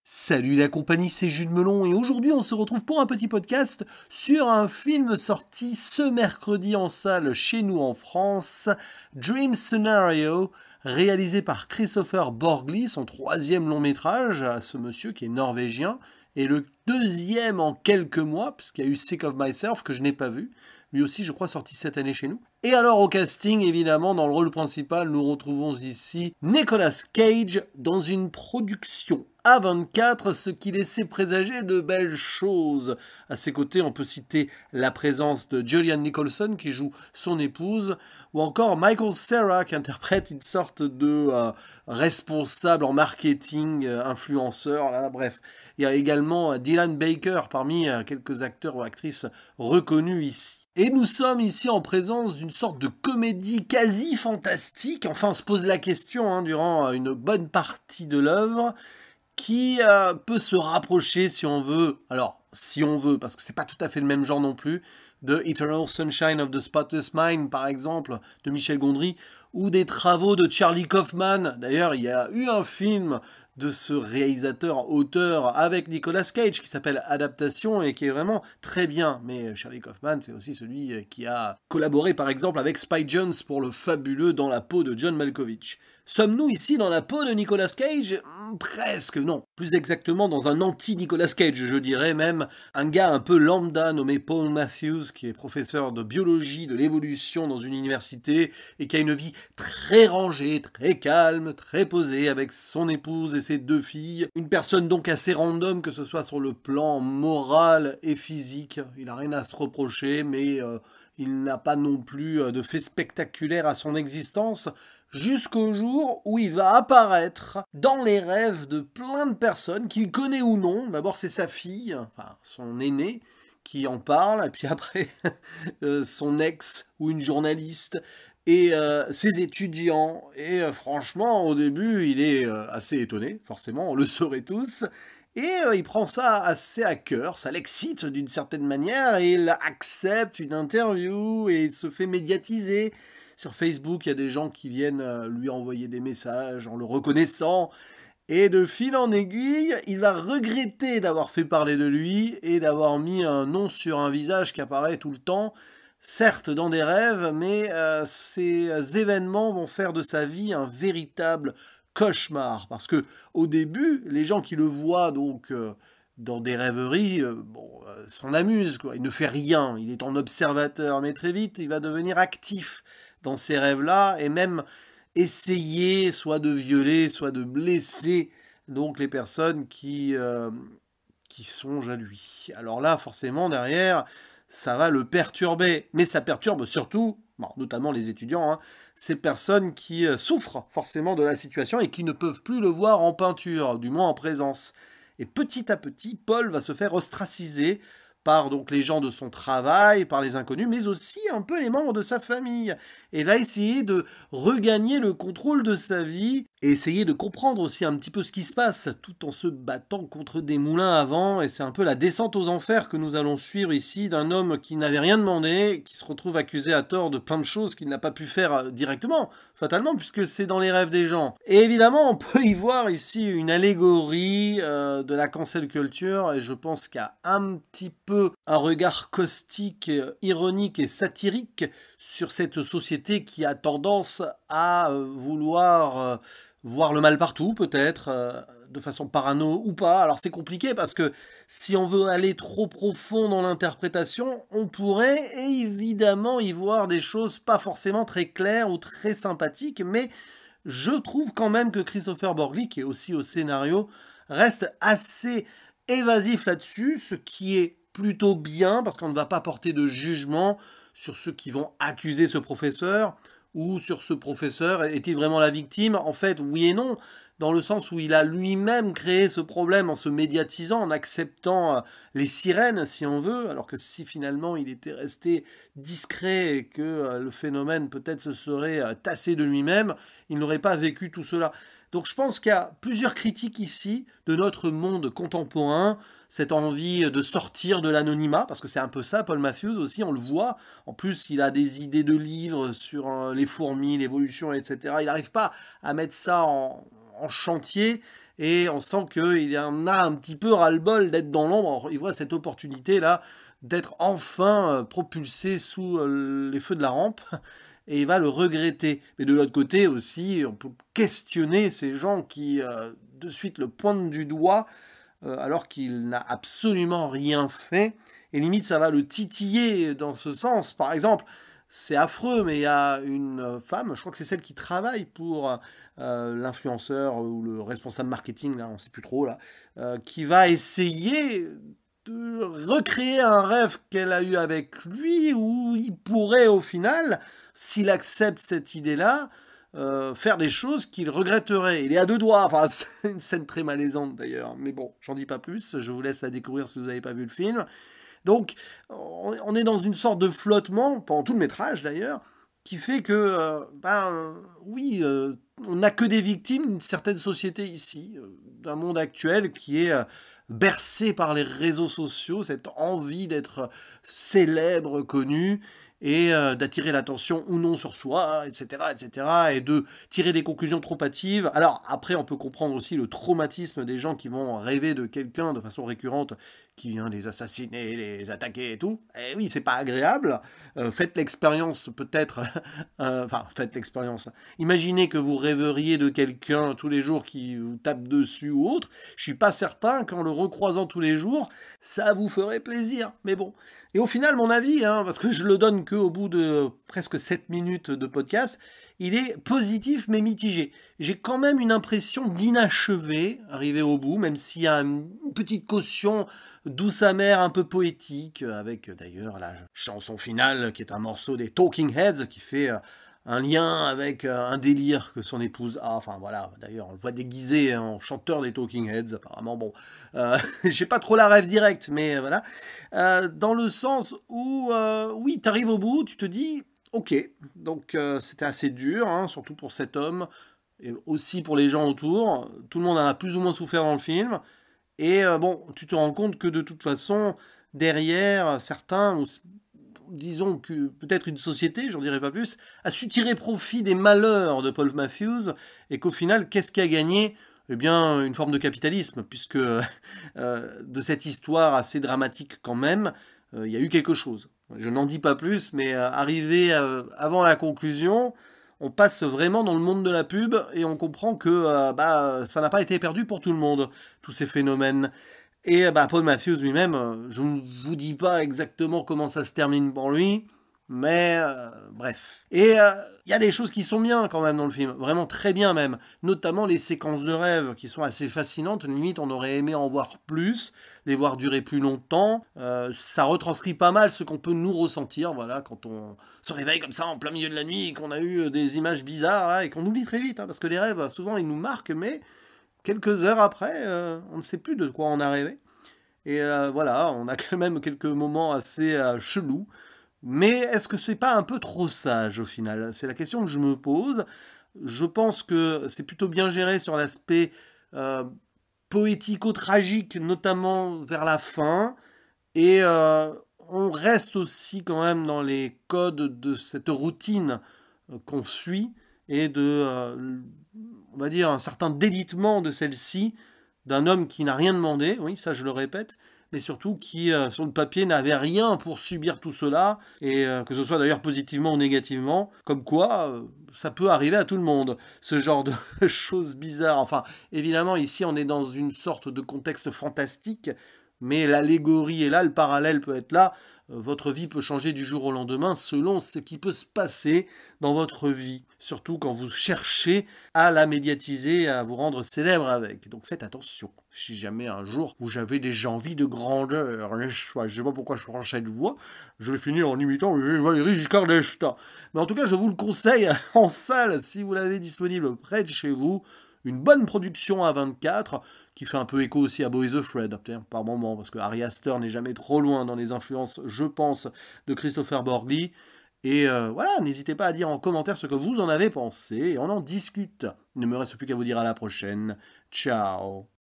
Salut la compagnie, c'est Jules Melon et aujourd'hui on se retrouve pour un petit podcast sur un film sorti ce mercredi en salle chez nous en France, Dream Scenario, réalisé par Christopher Borgli, son troisième long métrage, à ce monsieur qui est norvégien, et le deuxième en quelques mois, puisqu'il y a eu Sick of Myself que je n'ai pas vu, lui aussi je crois sorti cette année chez nous. Et alors au casting, évidemment, dans le rôle principal, nous retrouvons ici Nicolas Cage dans une production A24, ce qui laissait présager de belles choses. À ses côtés, on peut citer la présence de Julianne Nicholson qui joue son épouse, ou encore Michael Cera qui interprète une sorte de responsable en marketing, influenceur, là, bref. Il y a également Dylan Baker parmi quelques acteurs ou actrices reconnus ici. Et nous sommes ici en présence d'une sorte de comédie quasi fantastique, enfin on se pose la question durant une bonne partie de l'œuvre, qui peut se rapprocher si on veut, alors si on veut, parce que c'est pas tout à fait le même genre non plus, de Eternal Sunshine of the Spotless Mind par exemple, de Michel Gondry, ou des travaux de Charlie Kaufman. D'ailleurs il y a eu un film de ce réalisateur-auteur avec Nicolas Cage qui s'appelle Adaptation et qui est vraiment très bien. Mais Charlie Kaufman, c'est aussi celui qui a collaboré par exemple avec Spike Jonze pour le fabuleux Dans la peau de John Malkovich. Sommes-nous ici dans la peau de Nicolas Cage ? Presque, non. Plus exactement dans un anti-Nicolas Cage, je dirais même. Un gars un peu lambda nommé Paul Matthews, qui est professeur de biologie de l'évolution dans une université et qui a une vie très rangée, très calme, très posée avec son épouse et ses deux filles. Une personne donc assez random, que ce soit sur le plan moral et physique. Il n'a rien à se reprocher, mais il n'a pas non plus de fait spectaculaire à son existence. Jusqu'au jour où il va apparaître dans les rêves de plein de personnes qu'il connaît ou non. D'abord c'est sa fille, enfin son aîné, qui en parle, et puis après son ex ou une journaliste, et ses étudiants. Et franchement, au début, il est assez étonné, forcément, on le saurait tous. Et il prend ça assez à cœur, ça l'excite d'une certaine manière, et il accepte une interview et il se fait médiatiser. Sur Facebook, il y a des gens qui viennent lui envoyer des messages en le reconnaissant. Et de fil en aiguille, il va regretter d'avoir fait parler de lui et d'avoir mis un nom sur un visage qui apparaît tout le temps. Certes dans des rêves, mais ces événements vont faire de sa vie un véritable cauchemar. Parce que au début, les gens qui le voient donc dans des rêveries, s'en amusent, quoi. Il ne fait rien, il est en observateur, mais très vite, il va devenir actif dans ces rêves-là, et même essayer soit de violer, soit de blesser donc les personnes qui songent à lui. Alors là, forcément, derrière, ça va le perturber. Mais ça perturbe surtout, notamment les étudiants, ces personnes qui souffrent forcément de la situation et qui ne peuvent plus le voir en peinture, du moins en présence. Et petit à petit, Paul va se faire ostraciser par donc les gens de son travail, par les inconnus, mais aussi un peu les membres de sa famille, et va essayer de regagner le contrôle de sa vie, et essayer de comprendre aussi un petit peu ce qui se passe, tout en se battant contre des moulins à vent, et c'est un peu la descente aux enfers que nous allons suivre ici, d'un homme qui n'avait rien demandé, qui se retrouve accusé à tort de plein de choses qu'il n'a pas pu faire directement, fatalement, puisque c'est dans les rêves des gens. Et évidemment, on peut y voir ici une allégorie de la cancel culture, et je pense qu'il y a un petit peu un regard caustique, ironique et satirique sur cette société qui a tendance à vouloir voir le mal partout, peut-être, de façon parano ou pas. Alors c'est compliqué parce que si on veut aller trop profond dans l'interprétation, on pourrait évidemment y voir des choses pas forcément très claires ou très sympathiques, mais je trouve quand même que Christopher Borgli, qui est aussi au scénario, reste assez évasif là-dessus, ce qui est plutôt bien, parce qu'on ne va pas porter de jugement sur ceux qui vont accuser ce professeur, ou sur ce professeur, est-il vraiment la victime? En fait, oui et non, dans le sens où il a lui-même créé ce problème en se médiatisant, en acceptant les sirènes, si on veut, alors que si finalement il était resté discret et que le phénomène peut-être se serait tassé de lui-même, il n'aurait pas vécu tout cela. Donc je pense qu'il y a plusieurs critiques ici de notre monde contemporain, cette envie de sortir de l'anonymat, parce que c'est un peu ça, Paul Matthews aussi, on le voit. En plus, il a des idées de livres sur les fourmis, l'évolution, etc. Il n'arrive pas à mettre ça en chantier, et on sent qu'il en a un petit peu ras-le-bol d'être dans l'ombre. Alors, il voit cette opportunité-là d'être enfin propulsé sous les feux de la rampe, et il va le regretter. Mais de l'autre côté aussi, on peut questionner ces gens qui, de suite, le pointent du doigt, alors qu'il n'a absolument rien fait, et limite ça va le titiller dans ce sens. Par exemple, c'est affreux, mais il y a une femme, je crois que c'est celle qui travaille pour l'influenceur ou le responsable marketing, là, on ne sait plus trop, là, qui va essayer de recréer un rêve qu'elle a eu avec lui, où il pourrait au final, s'il accepte cette idée-là, faire des choses qu'il regretterait. Il est à deux doigts, enfin c'est une scène très malaisante d'ailleurs, mais bon, j'en dis pas plus, je vous laisse la découvrir si vous n'avez pas vu le film. Donc, on est dans une sorte de flottement, pendant tout le métrage d'ailleurs, qui fait que, oui, on n'a que des victimes d'une certaine société ici, d'un monde actuel qui est bercé par les réseaux sociaux, cette envie d'être célèbre, connu, et d'attirer l'attention ou non sur soi, etc., etc., et de tirer des conclusions trop hâtives. Alors, après, on peut comprendre aussi le traumatisme des gens qui vont rêver de quelqu'un de façon récurrente, qui vient les assassiner, les attaquer et tout. Eh oui, c'est pas agréable. Faites l'expérience, peut-être, enfin, faites l'expérience. Imaginez que vous rêveriez de quelqu'un tous les jours qui vous tape dessus ou autre. Je suis pas certain qu'en le recroisant tous les jours, ça vous ferait plaisir. Mais bon. Et au final, mon avis, parce que je le donne qu'au bout de presque 7 minutes de podcast, il est positif mais mitigé. J'ai quand même une impression d'inachevé arrivé au bout, même s'il y a une petite caution douce amère, un peu poétique, avec d'ailleurs la chanson finale qui est un morceau des Talking Heads qui fait un lien avec un délire que son épouse a. Enfin voilà, d'ailleurs on le voit déguisé en chanteur des Talking Heads, apparemment. Bon, j'ai pas trop la rêve directe, mais voilà. Dans le sens où, oui, t'arrives au bout, tu te dis, ok, donc c'était assez dur, surtout pour cet homme, et aussi pour les gens autour. Tout le monde en a plus ou moins souffert dans le film. Et bon, tu te rends compte que de toute façon, derrière, certains, disons que peut-être une société, j'en dirai pas plus, a su tirer profit des malheurs de Paul Matthews, et qu'au final, qu'est-ce qui a gagné? Eh bien, une forme de capitalisme, puisque de cette histoire assez dramatique quand même, il y a eu quelque chose. Je n'en dis pas plus, mais arrivé avant la conclusion, on passe vraiment dans le monde de la pub et on comprend que ça n'a pas été perdu pour tout le monde, tous ces phénomènes. Et Paul Matthews lui-même, je ne vous dis pas exactement comment ça se termine pour lui, mais bref. Et il y a des choses qui sont bien quand même dans le film, vraiment très bien même, notamment les séquences de rêve qui sont assez fascinantes, limite on aurait aimé en voir plus, les voir durer plus longtemps. Ça retranscrit pas mal ce qu'on peut nous ressentir, voilà, quand on se réveille comme ça en plein milieu de la nuit et qu'on a eu des images bizarres là, et qu'on oublie très vite, parce que les rêves souvent ils nous marquent, mais quelques heures après, on ne sait plus de quoi on a rêvé. Et voilà, on a quand même quelques moments assez chelous. Mais est-ce que c'est pas un peu trop sage au final? C'est la question que je me pose. Je pense que c'est plutôt bien géré sur l'aspect poético-tragique, notamment vers la fin. Et on reste aussi quand même dans les codes de cette routine qu'on suit et de, on va dire, un certain délitement de celle-ci, d'un homme qui n'a rien demandé, oui, ça je le répète, mais surtout qui, sur le papier, n'avait rien pour subir tout cela, et que ce soit d'ailleurs positivement ou négativement, comme quoi ça peut arriver à tout le monde, ce genre de choses bizarres. Enfin, évidemment, ici on est dans une sorte de contexte fantastique, mais l'allégorie est là, le parallèle peut être là. Votre vie peut changer du jour au lendemain selon ce qui peut se passer dans votre vie. Surtout quand vous cherchez à la médiatiser, à vous rendre célèbre avec. Donc faites attention. Si jamais un jour vous avez des envies de grandeur, je ne sais pas pourquoi je prends cette voix, je vais finir en imitant Valéry Giscard d'Estaing. Mais en tout cas, je vous le conseille en salle si vous l'avez disponible près de chez vous. Une bonne production à 24, qui fait un peu écho aussi à Boys Afraid, par moment, parce que Ari Aster n'est jamais trop loin dans les influences, je pense, de Christopher Borgli. Et voilà, n'hésitez pas à dire en commentaire ce que vous en avez pensé, et on en discute. Il ne me reste plus qu'à vous dire à la prochaine. Ciao.